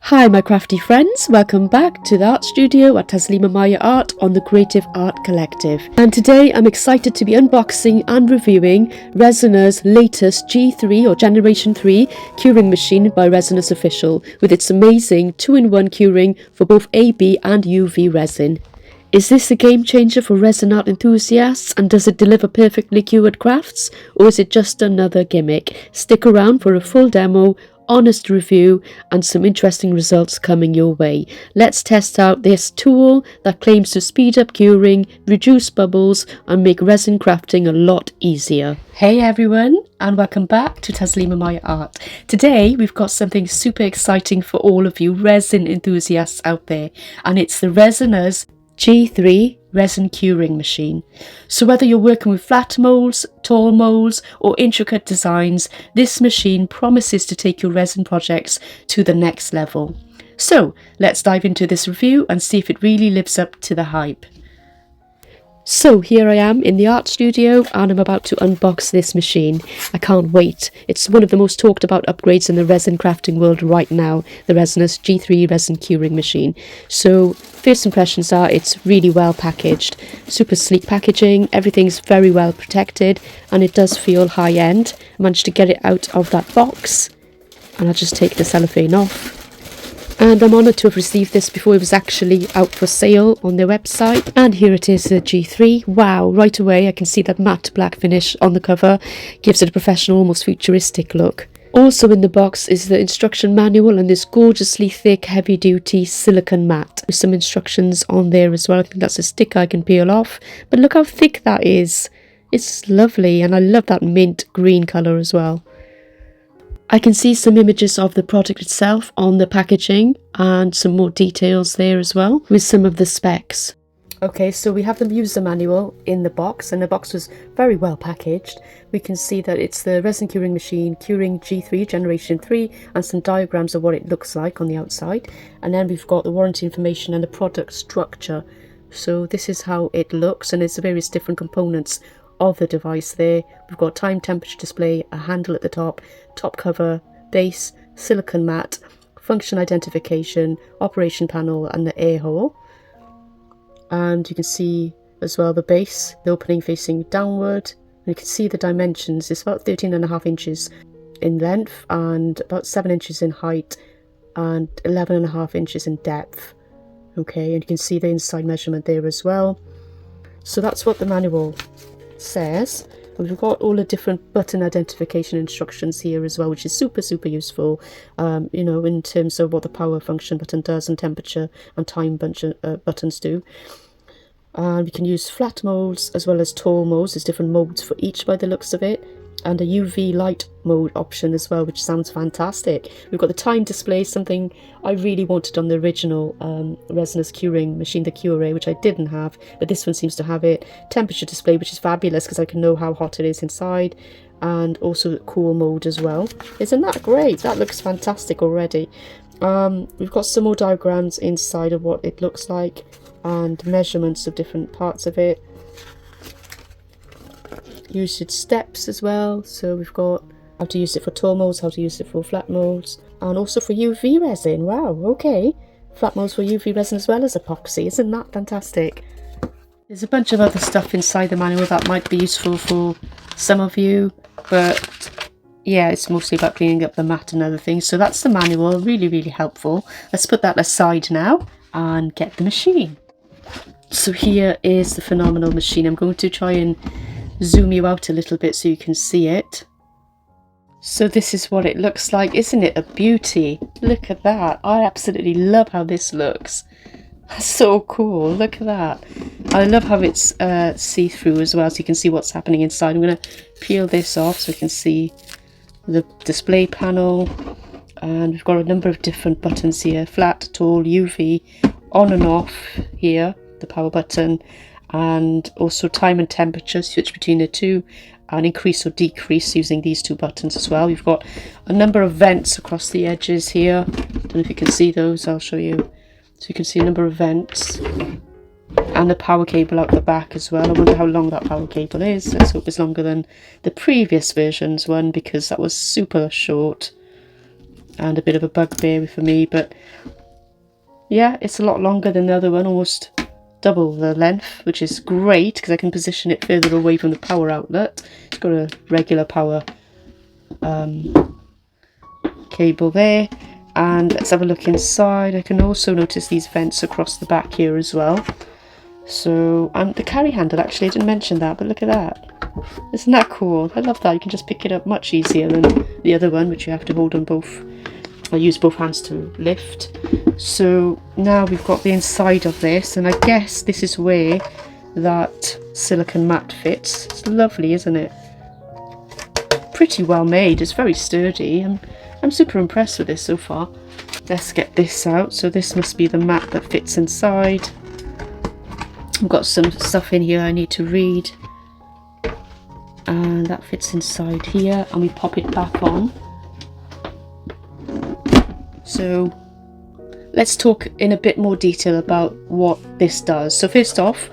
Hi my crafty friends, welcome back to the art studio at Taslima Maya Art on the Creative Art Collective. And today I'm excited to be unboxing and reviewing Resiners' latest G3 or Generation 3 curing machine by Resiners Official with its amazing 2-in-1 curing for both AB and UV resin. Is this a game changer for resin art enthusiasts, and does it deliver perfectly cured crafts, or is it just another gimmick? Stick around for a full demo, honest review and some interesting results coming your way. Let's test out this tool that claims to speed up curing, reduce bubbles and make resin crafting a lot easier. Hey everyone, and welcome back to Taslima Maya Art. Today we've got something super exciting for all of you resin enthusiasts out there, and it's the Resiners G3 resin curing machine. So whether you're working with flat molds, tall molds or intricate designs, this machine promises to take your resin projects to the next level. So let's dive into this review and see if it really lives up to the hype. So here I am in the art studio and I'm about to unbox this machine. I can't wait. It's one of the most talked about upgrades in the resin crafting world right now, the Resiners G3 resin curing machine. So first impressions are it's really well packaged, super sleek packaging, everything's very well protected and it does feel high end. I managed to get it out of that box and I'll just take the cellophane off. And I'm honoured to have received this before it was actually out for sale on their website. And here it is, the G3. Wow, right away I can see that matte black finish on the cover. Gives it a professional, almost futuristic look. Also in the box is the instruction manual and this gorgeously thick, heavy-duty silicone mat. With some instructions on there as well. I think that's a sticker I can peel off. But look how thick that is. It's lovely and I love that mint green colour as well. I can see some images of the product itself on the packaging and some more details there as well with some of the specs. Okay, so we have the user manual in the box and the box was very well packaged. We can see that it's the resin curing machine, curing G3 Generation 3 and some diagrams of what it looks like on the outside. And then we've got the warranty information and the product structure. So this is how it looks and there's various different components of the device there. We've got time temperature display, a handle at the top, top cover, base, silicone mat, function identification, operation panel and the air hole. And you can see as well the base, the opening facing downward. And you can see the dimensions. It's about 13.5 inches in length and about 7 inches in height and 11.5 inches in depth. Okay, and you can see the inside measurement there as well. So that's what the manual says. And we've got all the different button identification instructions here as well, which is super useful, you know, in terms of what the power function button does and temperature and time buttons do. And we can use flat molds as well as tall molds. There's different molds for each by the looks of it, and a UV light mode option as well, which sounds fantastic. We've got the time display, something I really wanted on the original Resiners curing machine, the Cure, which I didn't have, but this one seems to have it. Temperature display, which is fabulous because I can know how hot it is inside, and also cool mode as well. Isn't that great? That looks fantastic already. We've got some more diagrams inside of what it looks like and measurements of different parts of it. Usage steps as well, so we've got how to use it for tall molds, how to use it for flat molds, and also for UV resin. Wow, okay, flat molds for UV resin as well as epoxy. Isn't that fantastic? There's a bunch of other stuff inside the manual that might be useful for some of you, but yeah, it's mostly about cleaning up the mat and other things. So that's the manual, really helpful. Let's put that aside now and get the machine. So here is the phenomenal machine. I'm going to try and zoom you out a little bit so you can see it. So this is what it looks like. Isn't it a beauty? Look at that. I absolutely love how this looks. That's so cool. Look at that. I love how it's see-through as well, so you can see what's happening inside. I'm going to peel this off so you can see the display panel, and we've got a number of different buttons here: flat, tall, UV, on and off here, the power button, and also time and temperature, switch between the two, and increase or decrease using these two buttons as well. You've got a number of vents across the edges here. Don't know if you can see those, I'll show you. So you can see a number of vents and the power cable out the back as well. I wonder how long that power cable is. Let's hope it's longer than the previous version's one because that was super short. and a bit of a bugbear for me, but yeah, it's a lot longer than the other one, almost double the length, which is great because I can position it further away from the power outlet. It's got a regular power cable there. And let's have a look inside. I can also notice these vents across the back here as well. So, and the carry handle, actually, I didn't mention that, but look at that. Isn't that cool? I love that. You can just pick it up much easier than the other one, which you have to hold on both. I use both hands to lift. So now we've got the inside of this, and I guess this is where that silicone mat fits. It's lovely, isn't it? Pretty well made. It's very sturdy. I'm super impressed with this so far. Let's get this out. So this must be the mat that fits inside. I've got some stuff in here I need to read. And that fits inside here, and we pop it back on. So let's talk in a bit more detail about what this does. So first off,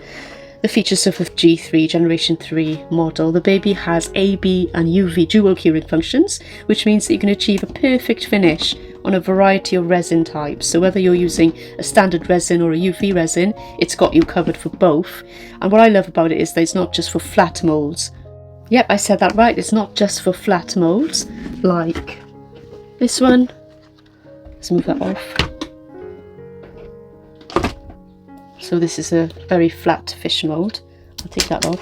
the features of the G3 Generation 3 model. The baby has AB and UV dual curing functions, which means that you can achieve a perfect finish on a variety of resin types. So whether you're using a standard resin or a UV resin, it's got you covered for both. And what I love about it is that it's not just for flat molds. Yep, I said that right. It's not just for flat molds like this one. Let's move that off. So this is a very flat fish mold. I'll take that off.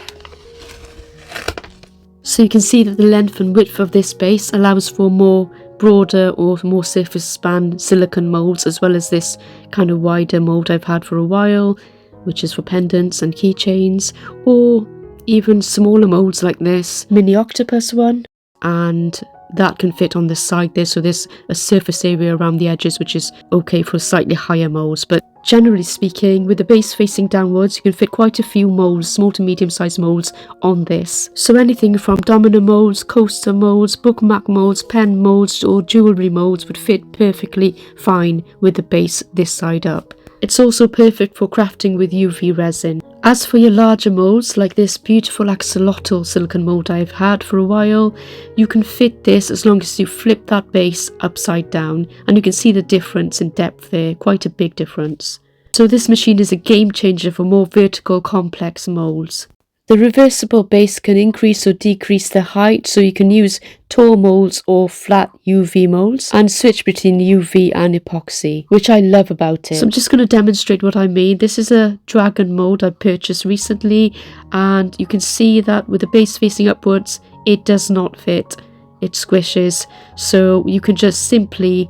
So you can see that the length and width of this base allows for more broader or more surface span silicone molds, as well as this kind of wider mold I've had for a while, which is for pendants and keychains, or even smaller molds like this mini octopus one, and that can fit on the side there, so there's a surface area around the edges which is okay for slightly higher molds. But generally speaking, with the base facing downwards, you can fit quite a few molds, small to medium sized molds on this. So anything from domino molds, coaster molds, bookmark molds, pen molds or jewellery molds would fit perfectly fine with the base this side up. It's also perfect for crafting with UV resin. As for your larger molds, like this beautiful axolotl silicone mold I've had for a while, you can fit this as long as you flip that base upside down, and you can see the difference in depth there, quite a big difference. So this machine is a game changer for more vertical complex molds. The reversible base can increase or decrease the height, so you can use tall molds or flat UV molds and switch between UV and epoxy, which I love about it. So I'm just going to demonstrate what I mean. This is a dragon mold I purchased recently, and you can see that with the base facing upwards, it does not fit. It squishes. So you can just simply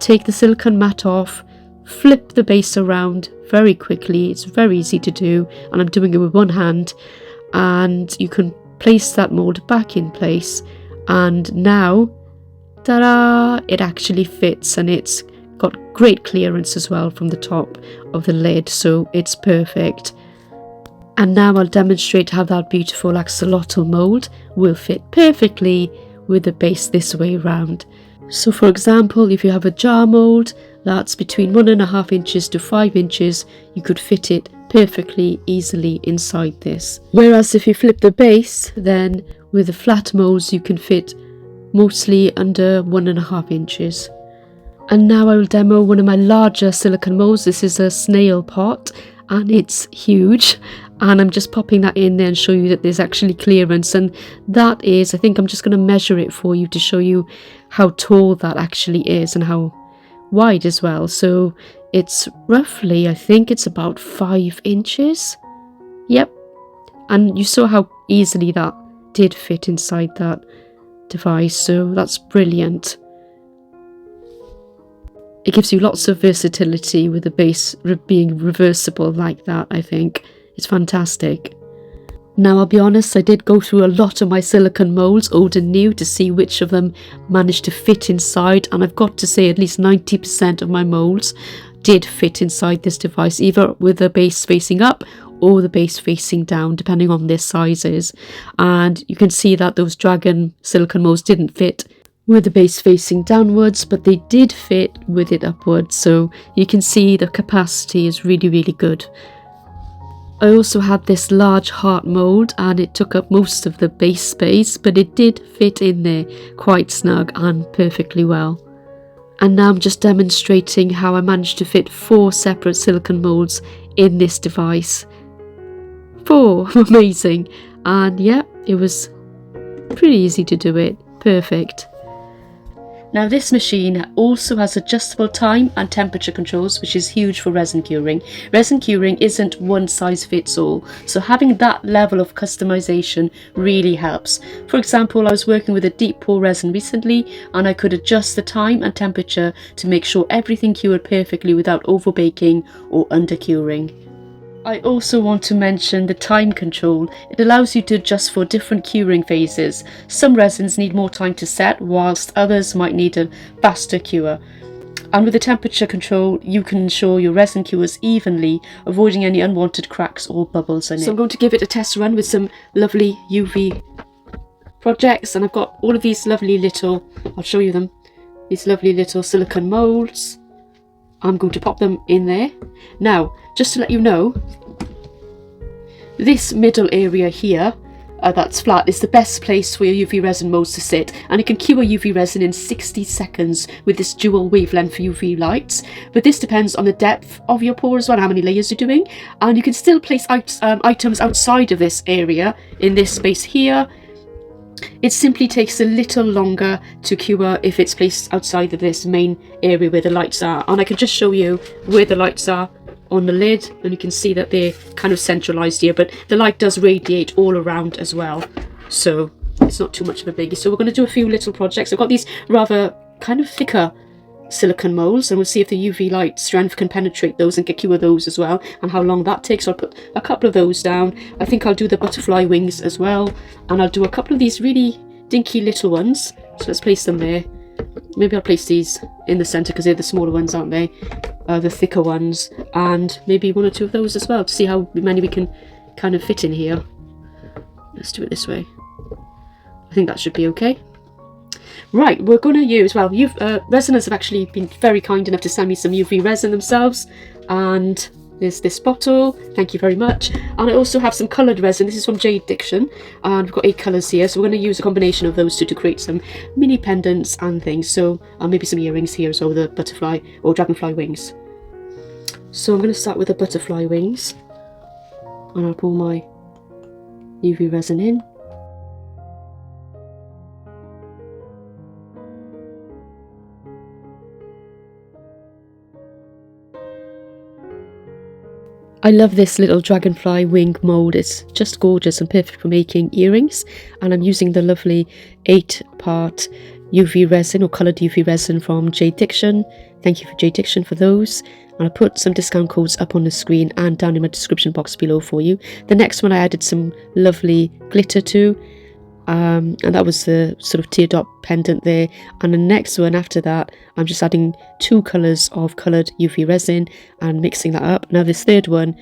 take the silicone mat off, flip the base around very quickly. It's very easy to do, and I'm doing it with one hand, and you can place that mold back in place, and now ta-da, it actually fits, and it's got great clearance as well from the top of the lid, so it's perfect. And now I'll demonstrate how that beautiful axolotl mold will fit perfectly with the base this way round. So for example, if you have a jar mold that's between 1.5 inches to 5 inches, you could fit it perfectly easily inside this. Whereas if you flip the base, then with the flat molds you can fit mostly under 1.5 inches. And now I will demo one of my larger silicone molds. This is a snail pot, and it's huge, and I'm just popping that in there and show you that there's actually clearance, and that is, I think I'm just going to measure it for you to show you how tall that actually is and how wide as well. So it's roughly, I think it's about 5 inches. Yep. And you saw how easily that did fit inside that device, so that's brilliant. It gives you lots of versatility with the base being reversible like that. I think it's fantastic. Now I'll be honest, I did go through a lot of my silicone molds, old and new, to see which of them managed to fit inside, and I've got to say at least 90% of my molds did fit inside this device, either with the base facing up or the base facing down, depending on their sizes. And you can see that those dragon silicone molds didn't fit with the base facing downwards, but they did fit with it upwards, so you can see the capacity is really, really good. I also had this large heart mold, and it took up most of the base space, but it did fit in there quite snug and perfectly well. And now I'm just demonstrating how I managed to fit 4 separate silicone molds in this device. 4, amazing. And yeah, it was pretty easy to do it, perfect. Now this machine also has adjustable time and temperature controls, which is huge for resin curing. Resin curing isn't one size fits all, so having that level of customization really helps. For example, I was working with a deep pour resin recently and I could adjust the time and temperature to make sure everything cured perfectly without over baking or under curing. I also want to mention the time control. It allows you to adjust for different curing phases. Some resins need more time to set, whilst others might need a faster cure. And with the temperature control, you can ensure your resin cures evenly, avoiding any unwanted cracks or bubbles in it. So I'm going to give it a test run with some lovely UV projects, and I've got all of these lovely little, I'll show you them, these lovely little silicone molds. I'm going to pop them in there. Now, just to let you know, this middle area here, that's flat, is the best place for your UV resin molds to sit, and it can cure UV resin in 60 seconds with this dual wavelength for UV lights. But this depends on the depth of your pour as well, how many layers you're doing, and you can still place items outside of this area, in this space here. It simply takes a little longer to cure if it's placed outside of this main area where the lights are. And I can just show you where the lights are on the lid, and you can see that they're kind of centralized here, but the light does radiate all around as well, so it's not too much of a biggie. So we're going to do a few little projects. I've got these rather kind of thicker silicone molds, and we'll see if the UV light strength can penetrate those and cure those as well, and how long that takes. So I'll put a couple of those down. I think I'll do the butterfly wings as well, and I'll do a couple of these really dinky little ones. So let's place them there. Maybe I'll place these in the center because they're the smaller ones, aren't they? The thicker ones, and maybe 1 or 2 of those as well, to see how many we can kind of fit in here. Let's do it this way. I think that should be okay. Right, we're going to use, well, Resiners have actually been very kind enough to send me some UV resin themselves, and there's this bottle, thank you very much. And I also have some coloured resin. This is from JDiction, and we've got 8 colours here, so we're going to use a combination of those two to create some mini pendants and things. So maybe some earrings here as well, the butterfly or dragonfly wings. So I'm going to start with the butterfly wings, and I'll pour my UV resin in. I love this little dragonfly wing mould. It's just gorgeous and perfect for making earrings, and I'm using the lovely 8-part UV resin or coloured UV resin from JDiction. Thank you for JDiction for those, and I'll put some discount codes up on the screen and down in my description box below for you. The next one I added some lovely glitter to, and that was the sort of teardrop pendant there. And the next one after that, I'm just adding 2 colours of coloured UV resin and mixing that up. Now this third one,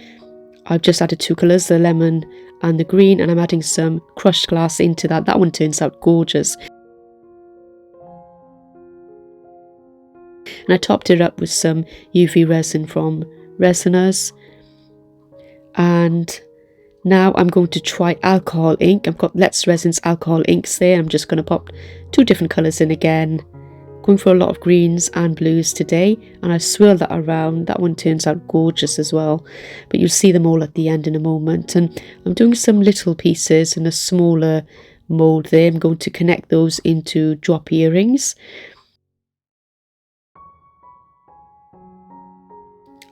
I've just added 2 colours, the lemon and the green, and I'm adding some crushed glass into that. That one turns out gorgeous. And I topped it up with some UV resin from Resiners. And now I'm going to try alcohol ink. I've got Let's Resin's alcohol inks there. I'm just going to pop 2 different colours in again. Going for a lot of greens and blues today, and I swirl that around. That one turns out gorgeous as well, but you'll see them all at the end in a moment. And I'm doing some little pieces in a smaller mould there. I'm going to connect those into drop earrings.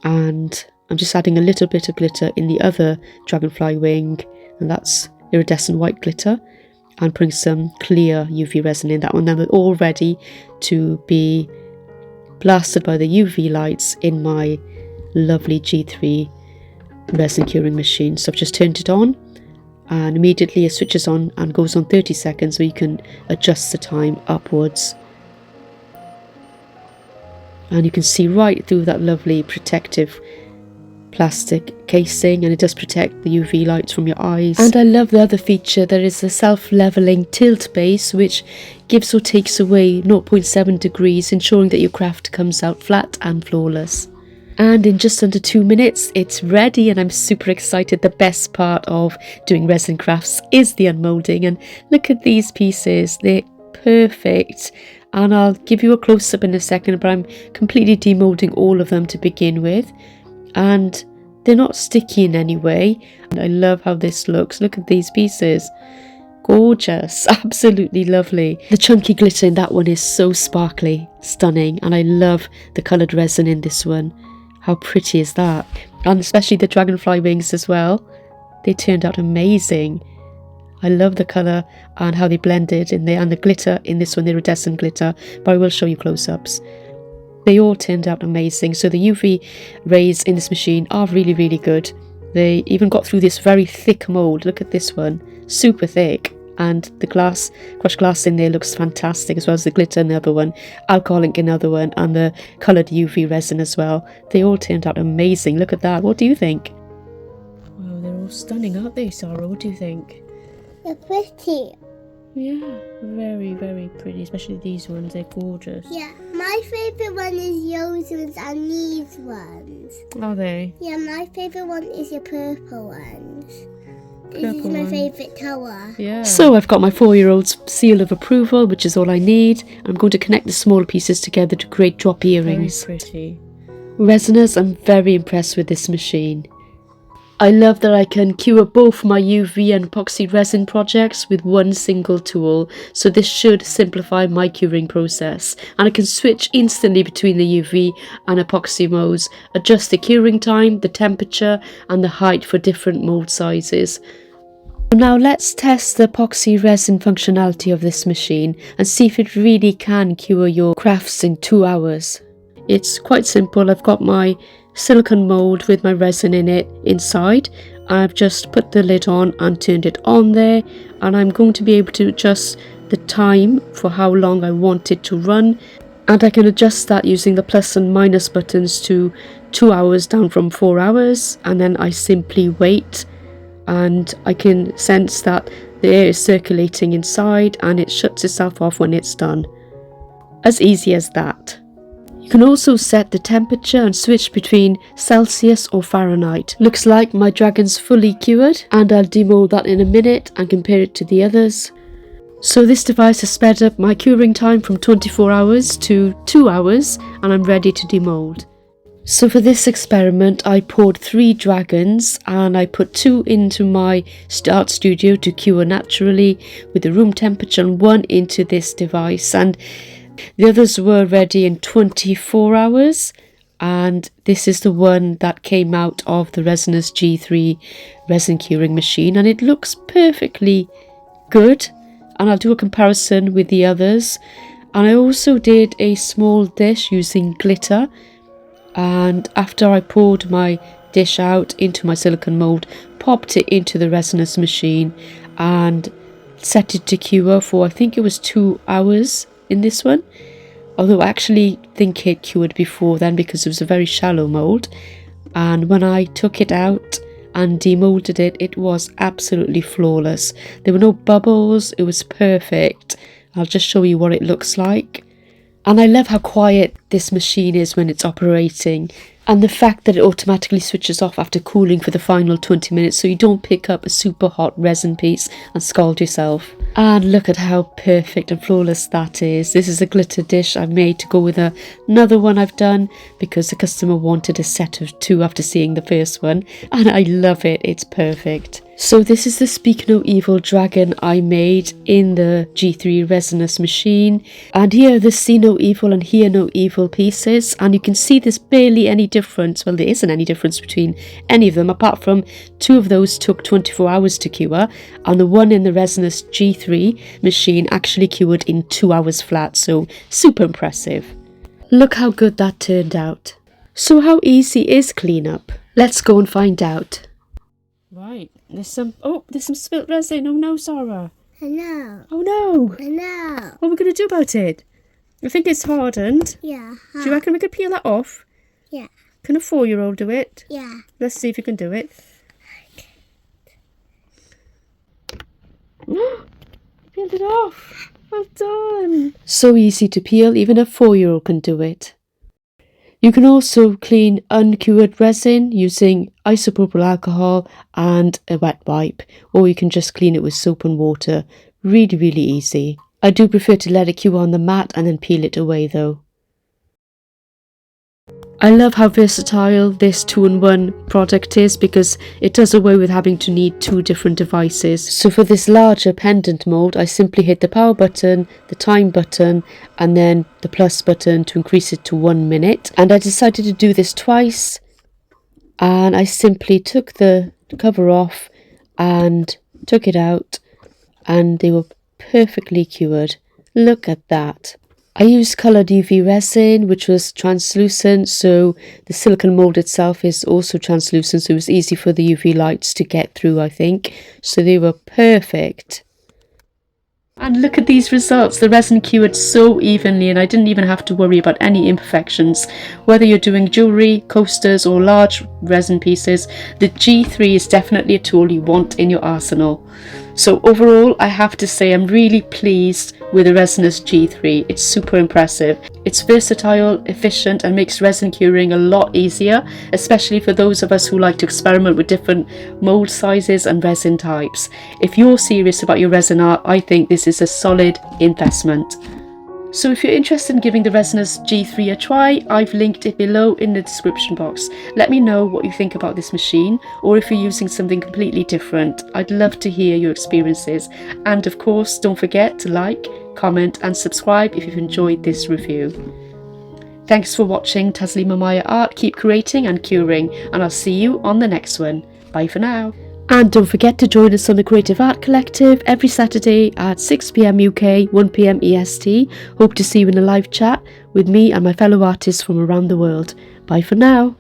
And I'm just adding a little bit of glitter in the other dragonfly wing, and that's iridescent white glitter, and putting some clear UV resin in that one. Then they're all ready to be blasted by the UV lights in my lovely G3 resin curing machine. So I've just turned it on, and immediately it switches on and goes on 30 seconds, so you can adjust the time upwards. And you can see right through that lovely protective plastic casing, and it does protect the UV lights from your eyes. And I love the other feature. There is a self-leveling tilt base which gives or takes away 0.7 degrees, ensuring that your craft comes out flat and flawless. And in just under 2 minutes it's ready, and I'm super excited. The best part of doing resin crafts is the unmoulding, and look at these pieces, they're perfect. and I'll give you a close-up in a second, but I'm completely demolding all of them to begin with, and they're not sticky in any way. And I love how this looks. Look at these pieces. Gorgeous. Absolutely lovely. The chunky glitter in that one is so sparkly, stunning, and I love the coloured resin in this one. How pretty is that? And especially the dragonfly wings as well. They turned out amazing. I love the colour and how they blended in there, and the glitter in this one, the iridescent glitter, but I will show you close-ups. They all turned out amazing. So the UV rays in this machine are really, really good. They even got through this very thick mould. Look at this one, super thick, and the glass, crushed glass in there looks fantastic, as well as the glitter in the other one, alcohol ink in the other one, and the coloured UV resin as well. They all turned out amazing. Look at that. What do you think? Wow, they're all stunning, aren't they, Sarah? What do you think? They're pretty. Yeah, very, very pretty, especially these ones. They're gorgeous. Yeah, my favourite one is yours ones and these ones. Are they? Yeah, my favourite one is the purple ones. This is Purple my one. favourite colour. Yeah. So I've got my 4-year-old's seal of approval, which is all I need. I'm going to connect the smaller pieces together to create drop earrings. Very pretty. Resiners, I'm very impressed with this machine. I love that I can cure both my UV and epoxy resin projects with one single tool, so this should simplify my curing process, and I can switch instantly between the UV and epoxy modes, adjust the curing time, the temperature and the height for different mold sizes. Now let's test the epoxy resin functionality of this machine and see if it really can cure your crafts in 2 hours. It's quite simple. I've got my silicone mold with my resin in it inside. I've just put the lid on and turned it on there, and I'm going to be able to adjust the time for how long I want it to run, and I can adjust that using the plus and minus buttons to 2 hours down from 4 hours, and then I simply wait, and I can sense that the air is circulating inside and it shuts itself off when it's done. As easy as that. You can also set the temperature and switch between Celsius or Fahrenheit. Looks like my dragon's fully cured, and I'll demold that in a minute and compare it to the others. So this device has sped up my curing time from 24 hours to 2 hours, and I'm ready to demold. So for this experiment I poured 3 dragons, and I put 2 into my art studio to cure naturally with the room temperature, and 1 into this device, and the others were ready in 24 hours, and this is the one that came out of the Resiners G3 resin curing machine, and it looks perfectly good, and I'll do a comparison with the others. And I also did a small dish using glitter, and after I poured my dish out into my silicone mould, popped it into the Resiners machine and set it to cure for, I think it was 2 hours in this one, although I actually think it cured before then because it was a very shallow mould. And when I took it out and demolded it, it was absolutely flawless. There were no bubbles, it was perfect. I'll just show you what it looks like. And I love how quiet this machine is when it's operating, and the fact that it automatically switches off after cooling for the final 20 minutes, so you don't pick up a super hot resin piece and scald yourself. And look at how perfect and flawless that is. This is a glitter dish I've made to go with another one I've done because the customer wanted a set of 2 after seeing the first one, and I love it. It's perfect. So this is the Speak No Evil dragon I made in the G3 Resiners machine, and here are the See No Evil and Hear No Evil pieces, and you can see there's barely any difference. Well, there isn't any difference between any of them, apart from 2 of those took 24 hours to cure, and the one in the Resiners G3 machine actually cured in 2 hours flat, so super impressive. Look how good that turned out. So how easy is cleanup? Let's go and find out. Right, there's some spilt resin. Oh no, Sarah. I know. Oh no. I know. What are we going to do about it? I think it's hardened. Yeah. Do you reckon we could peel that off? Yeah. Can a 4-year-old do it? Yeah. Let's see if you can do it. Peeled it off. Well done. So easy to peel, even a 4-year-old can do it. You can also clean uncured resin using isopropyl alcohol and a wet wipe, or you can just clean it with soap and water. Really, really easy. I do prefer to let it cure on the mat and then peel it away though. I love how versatile this 2-in-1 product is because it does away with having to need 2 different devices. So for this larger pendant mould, I simply hit the power button, the time button, and then the plus button to increase it to 1 minute. And I decided to do this twice, and I simply took the cover off and took it out, and they were perfectly cured. Look at that. I used coloured UV resin, which was translucent, so the silicone mould itself is also translucent, so it was easy for the UV lights to get through, I think. So they were perfect. And look at these results. The resin cured so evenly, and I didn't even have to worry about any imperfections. Whether you're doing jewellery, coasters or large resin pieces, the G3 is definitely a tool you want in your arsenal. So overall, I have to say I'm really pleased with the Resiners G3. It's super impressive. It's versatile, efficient, and makes resin curing a lot easier, especially for those of us who like to experiment with different mold sizes and resin types. If you're serious about your resin art, I think this is a solid investment. So if you're interested in giving the Resiners G3 a try, I've linked it below in the description box. Let me know what you think about this machine, or if you're using something completely different. I'd love to hear your experiences. And of course, don't forget to like, comment and subscribe if you've enjoyed this review. Thanks for watching Taslima Maya Art. Keep creating and curing, and I'll see you on the next one. Bye for now. And don't forget to join us on the Creative Art Collective every Saturday at 6 PM UK, 1 PM EST. Hope to see you in a live chat with me and my fellow artists from around the world. Bye for now.